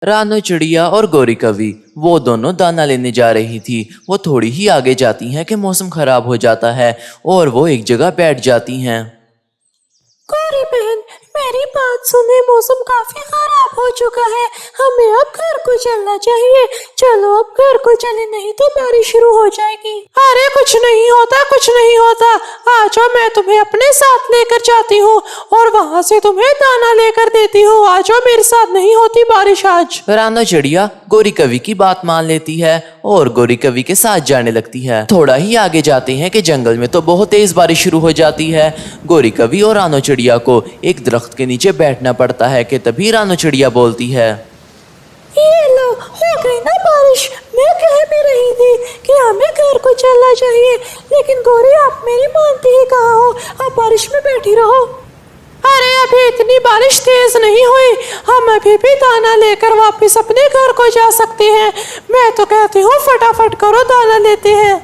रानो चिड़िया और गोरी कवि वो दोनों दाना लेने जा रही थी। वो थोड़ी ही आगे जाती हैं कि मौसम खराब हो जाता है और वो एक जगह बैठ जाती हैं। गौरी बहन, मेरी बात सुने, मौसम काफी खराब हो चुका है। हमें अब घर को चलना चाहिए। चलो अब घर को चले, नहीं तो बारिश शुरू हो जाएगी। अरे कुछ नहीं होता, कुछ नहीं होता। आ जाओ, मैं तुम्हें अपने साथ लेकर जाती हूँ और वहाँ से तुम्हें दाना लेकर देती हूँ। आ जाओ मेरे साथ, नहीं होती बारिश आज। रानो चिड़िया गोरी कवि की बात मान लेती है और गोरी कवि के साथ जाने लगती है। थोड़ा ही आगे जाते हैं कि जंगल में तो बहुत तेज बारिश शुरू हो जाती है। गोरी कवि और रानो चिड़िया को एक दरख्त के नीचे बैठना पड़ता है कि तभी रानो चिड़िया बोलती है, ये लो, हो गई ना बारिश। मैं कह भी रही थी कि हमें घर को चलना चाहिए, लेकिन गौरी आप मेरी मानती ही कहाँ हो। आप बारिश में बैठी रहो। अरे अभी इतनी बारिश तेज नहीं हुई, हम अभी भी दाना लेकर वापस अपने घर को जा सकते हैं। मैं तो कहती हूँ फटाफट करो, दाना लेते हैं।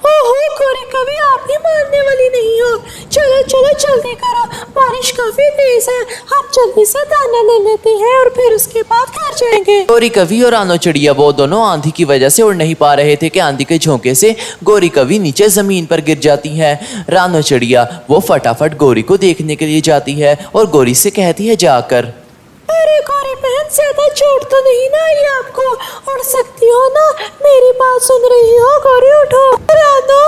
ओहो गौरी कवि, आप ही मानने वाली नहीं हो। चलो चलो जल्दी करो, बारिश काफी तेज है। हम जल्दी से दाना ले लेते हैं और फिर उसके बाद घर जाएंगे। गोरी कवि और रानो चिड़िया वो दोनों आंधी की वजह से उड़ नहीं पा रहे थे कि आंधी के झोंके से गोरी कवि नीचे जमीन पर गिर जाती है। रानो चिड़िया वो फटाफट गोरी को देखने के लिए जाती है और गोरी से कहती है जाकर, अरे गौरी बहन, ज्यादा चोट तो नहीं ना आई आपको? उड़ सकती हो ना? मेरी बात सुन रही हो? गौरी उठो। रानो,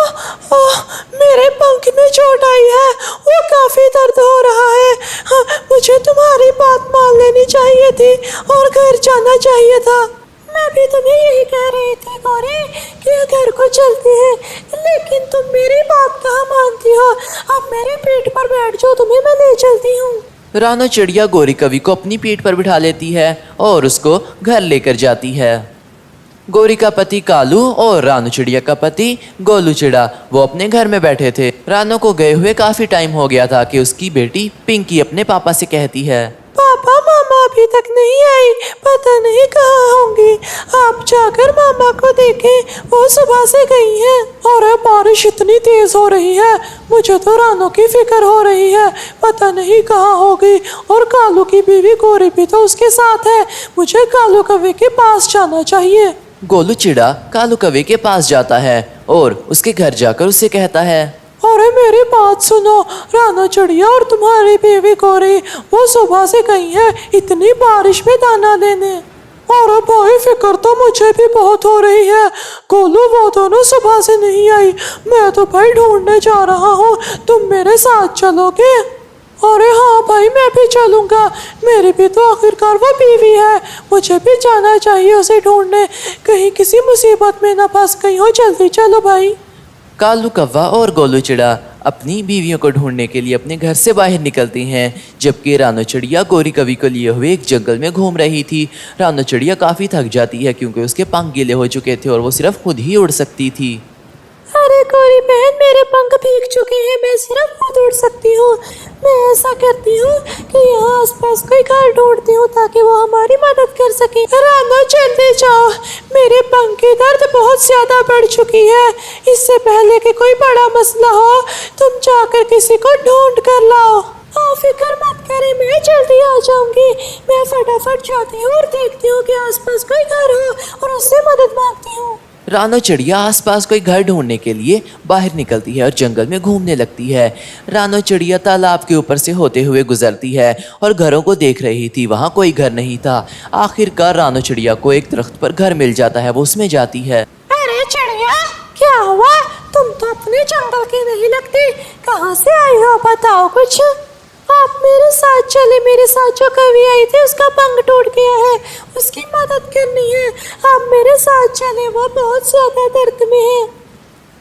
मेरे पंख में चोट आई है, वो काफी दर्द हो रहा है। हाँ, मुझे तुम्हारी बात मान लेनी चाहिए थी और घर जाना चाहिए था। मैं भी तुम्हें यही कह रही थी गौरी कि घर को चलते हैं, लेकिन तुम मेरी बात कहाँ मानती हो। अब मेरे पेट पर बैठ जाओ, तुम्हें मैं ले चलती हूँ। रानो चिड़िया गोरी कवि को अपनी पीठ पर बिठा लेती है और उसको घर लेकर जाती है। गोरी का पति कालू और रानो चिड़िया का पति गोलू चिड़ा वो अपने घर में बैठे थे। रानो को गए हुए काफी टाइम हो गया था कि उसकी बेटी पिंकी अपने पापा से कहती है, पापा मामा अभी तक नहीं आई, पता नहीं कहाँ होंगी। आप जाकर मामा को देखें, वो सुबह से गई हैं। और बारिश इतनी तेज हो रही है, मुझे तो रानो की फिक्र हो रही है, पता नहीं कहाँ होगी। और कालू की बीवी गोरी भी तो उसके साथ है। मुझे कालू कौवे के पास जाना चाहिए। गोलू चिड़ा कालू कवि के पास जाता है और उसके घर जाकर उसे कहता है, अरे मेरी बात सुनो, रानो चिड़िया और तुम्हारी बेबी गोरी वो सुबह से गई है इतनी बारिश में दाना लेने। अरे भाई, फिक्र तो मुझे भी बहुत हो रही है। गोलू वो दोनों सुबह से नहीं आई, मैं तो भाई ढूंढने जा रहा हूँ। तुम मेरे साथ चलोगे? अरे हाँ भाई, मैं भी चलूँगा। मेरी भी तो आखिरकार वो बीवी है, मुझे भी जाना चाहिए उसे ढूंढने, कहीं किसी मुसीबत में ना फंस गई हो। जल्दी चलो भाई। कालू कौवा और गोलू चिड़ा अपनी बीवियों को ढूंढने के लिए अपने घर से बाहर निकलते हैं, जबकि रानो चिड़िया गोरी कवि को लिए हुए एक जंगल में घूम रही थी। रानो चिड़िया काफी थक जाती है क्योंकि उसके पंख गीले हो चुके थे और वो सिर्फ खुद ही उड़ सकती थी। अरे गौरी बहन, मेरे पंख भीग चुके हैं, मैं सिर्फ खुद उड़ सकती हूँ। मैं ऐसा करती हूँ कि यहाँ आसपास कोई घर ढूंढती हूँ ताकि वो हमारी मदद कर सके। रानो जल्दी जाओ, मेरे पंख की दर्द बहुत ज्यादा बढ़ चुकी है। इससे पहले कि कोई बड़ा मसला हो, तुम जाकर किसी को ढूंढ कर लाओ। फिक्र मत करे, मैं जल्दी आ जाऊंगी। मैं फटाफट जाती हूँ और देखती हूँ कि आसपास कोई घर हो और उससे मदद मांगती हूँ। रानो चिड़िया आसपास कोई घर ढूंढने के लिए बाहर निकलती है और जंगल में घूमने लगती है। रानो चिड़िया तालाब के ऊपर से होते हुए गुजरती है और घरों को देख रही थी, वहाँ कोई घर नहीं था। आखिरकार रानो चिड़िया को एक दरख्त पर घर मिल जाता है, वो उसमें जाती है। अरे चिड़िया, क्या हुआ? तुम तो अपने जंगल की नहीं लगती, कहाँ से आई हो? बताओ कुछ। आप मेरे साथ चले, मेरे साथ जो कवि आई थी उसका पंख टूट गया है, उसकी मदद करनी है। आप मेरे साथ चले, वो बहुत ज्यादा दर्द में है।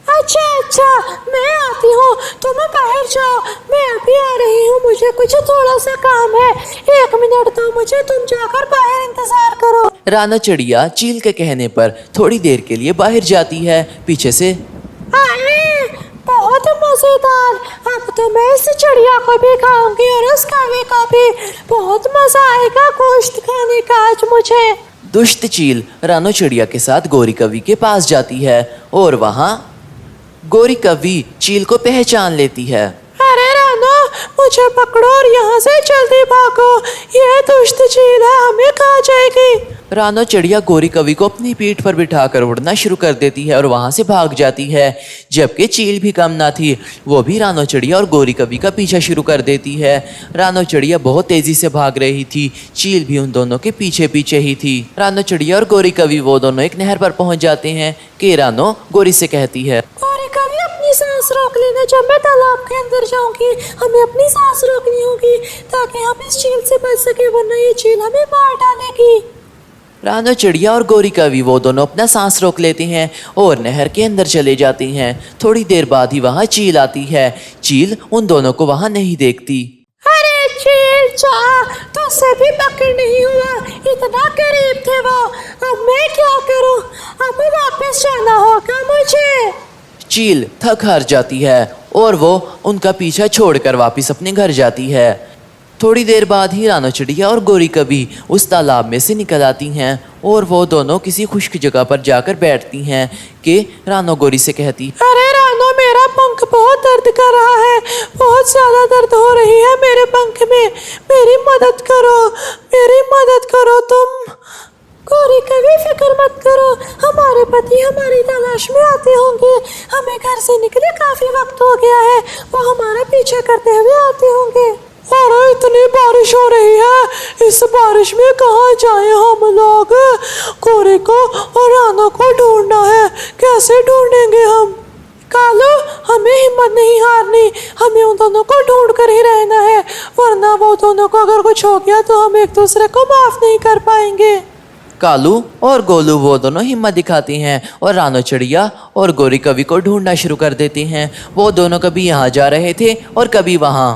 अच्छा अच्छा, मैं आती हूँ, तुम बाहर जाओ, मैं अभी आ रही हूँ। मुझे कुछ थोड़ा सा काम है, 1 मिनट दो मुझे, तुम जाकर बाहर इंतजार करो। रानो चिड़िया चील के कहने पर थोड़ी देर के लिए बाहर जाती है। पीछे से बहुत मजेदार, अब तो मैं इस चिड़िया को भी खाऊंगी और उस कौवे को भी। बहुत मजा आएगा गोश्त खाने का आज मुझे। दुष्ट चील रानो चिड़िया के साथ गोरी कवि के पास जाती है और वहाँ गोरी कवि चील को पहचान लेती है। अरे रानो, मुझे पकड़ो और यहाँ से जल्दी भागो, यह दुष्ट चील है, हमें खा जाएगी। रानो चिड़िया गौरी कवि को अपनी पीठ पर बिठाकर उड़ना शुरू कर देती है और वहां से भाग जाती है। जबकि चील भी कम ना थी, वो भी रानो चिड़िया और गौरी कवि का पीछा शुरू कर देती है। रानो चिड़िया बहुत तेजी से भाग रही थी, चील भी उन दोनों के पीछे पीछे ही थी। रानो चिड़िया और गौरी कवि वो दोनों एक नहर पर पहुंच जाते हैं कि रानो गौरी से कहती है, गौरी कवि अपनी सांस रोक लेना, जब मैं तालाब के अंदर जाऊंगी हमें अपनी सांस रोकनी होगी ताकि हम इस चील से बच सके, वरना ये चील हमें मार डालेगी। रानो चिड़िया और गौरी कवि वो दोनों अपना सांस रोक लेते हैं और नहर के अंदर चले जाते हैं। थोड़ी देर बाद ही वहाँ चील आती है। चील उन दोनों को वहाँ नहीं देखती। अरे चील जा, तुझसे भी पकड़ नहीं हुआ, इतना करीब थे वो, अब मैं क्या करूं, अब वापस जाना होगा मुझे। चील थक हार जाती है और वो उनका पीछा छोड़कर वापस अपने घर जाती है। थोड़ी देर बाद ही रानो चिड़िया और गौरी कवि उस तालाब में से निकल आती हैं और वो दोनों किसी खुश्क जगह पर जाकर बैठती हैं कि रानो गौरी से कहती, अरे रानो, मेरा पंख बहुत दर्द कर रहा है, बहुत ज्यादा दर्द हो रही है मेरे पंख में, मेरी मदद करो, मेरी मदद करो तुम। गौरी कवि फिक्र मत करो, हमारे पति हमारी तलाश में आते होंगे, हमें घर से निकले काफी वक्त हो गया है, वो हमारा पीछा करते हुए आते होंगे। अरे इतनी बारिश हो रही है, इस बारिश में कहाँ जाएं हम लोग, गौरी को और रानो को ढूंढना है, कैसे ढूंढेंगे हम। कालू, हमें हिम्मत नहीं हारनी, हमें उन दोनों को ढूंढ कर ही रहना है, वरना वो दोनों को अगर कुछ हो गया तो हम एक दूसरे को माफ नहीं कर पाएंगे। कालू और गोलू वो दोनों हिम्मत दिखाती हैं और रानो चिड़िया और गौरी कवि को ढूंढना शुरू कर देते हैं। वो दोनों कभी यहाँ जा रहे थे और कभी वहाँ।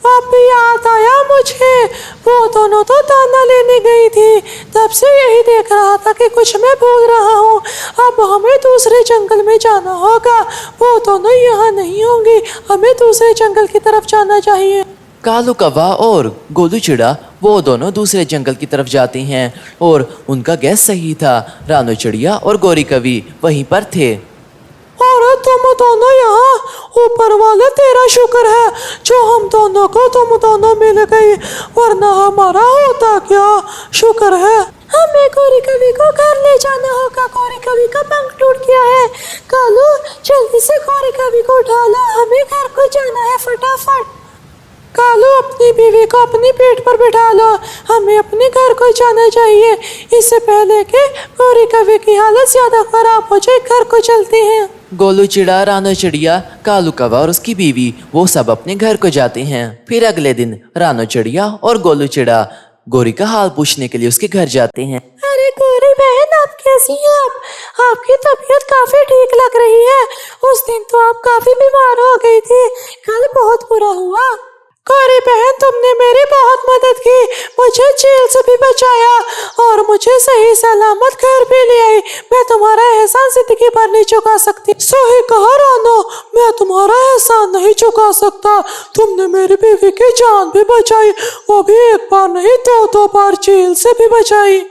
अब याद आया मुझे, वो दोनों तो दाना लेने गई थी, तब से यही देख रहा था कि कुछ मैं भूल रहा हूँ। अब हमें दूसरे जंगल में जाना होगा, वो दोनों यहाँ नहीं होंगी, हमें दूसरे जंगल की तरफ जाना चाहिए। कालू कौवा और गोलू चिड़ा वो दोनों दूसरे जंगल की तरफ जाते हैं और उनका गैस सही था, रानो चिड़िया और गौरी कवि वहीं पर थे। और तुम दोनों यहाँ, ऊपर वाले तेरा शुक्र है जो हम दोनों को तुम दोनों मिल गई, वरना हमारा होता क्या। शुक्र है। हमें गौरी कवि को घर ले जाना होगा, गौरी कवि का पंख टूट गया है। कालू, जल्दी से गौरी कवि को उठा ला, हमें घर को जाना है फटाफट। कालू, अपनी बीवी को अपनी पीठ पर बिठा लो, हमें अपने घर को जाना चाहिए, इससे पहले कि गौरी कवि की हालत ज्यादा खराब हो जाए। घर को चलते हैं। गोलू चिड़ा, रानो चिड़िया, कालू कौवा और उसकी बीवी वो सब अपने घर को जाते हैं। फिर अगले दिन रानो चिड़िया और गोलू चिड़ा गौरी का हाल पूछने के लिए उसके घर जाते हैं। अरे गौरी बहन, आप कैसी हैं? आपकी तबीयत काफी ठीक लग रही है, उस दिन तो आप काफी बीमार हो गई थी, कल बहुत बुरा हुआ। गौरी बहन, तुमने मेरी बहुत मदद की, मुझे जेल से भी बचाया और मुझे सही सलामत घर भी ले आई। मैं तुम्हारा एहसान जिंदगी भर नहीं चुका सकती। सही कहा रानो, मैं तुम्हारा एहसान नहीं चुका सकता। तुमने मेरी बीवी की जान भी बचाई, वो भी एक बार नहीं, दो बार जेल से भी बचाई।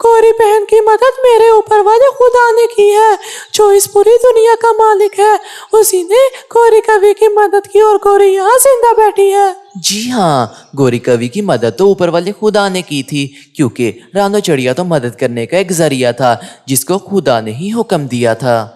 गौरी बहन की मदद मेरे ऊपर वाले खुदा ने की है, जो इस पूरी दुनिया का मालिक है, उसी ने गौरी कवि की मदद की और गौरी यहाँ जिंदा बैठी है। जी हाँ, गौरी कवि की मदद तो ऊपर वाले खुदा ने की थी, क्योंकि रानो चिड़िया तो मदद करने का एक जरिया था जिसको खुदा ने ही हुक्म दिया था।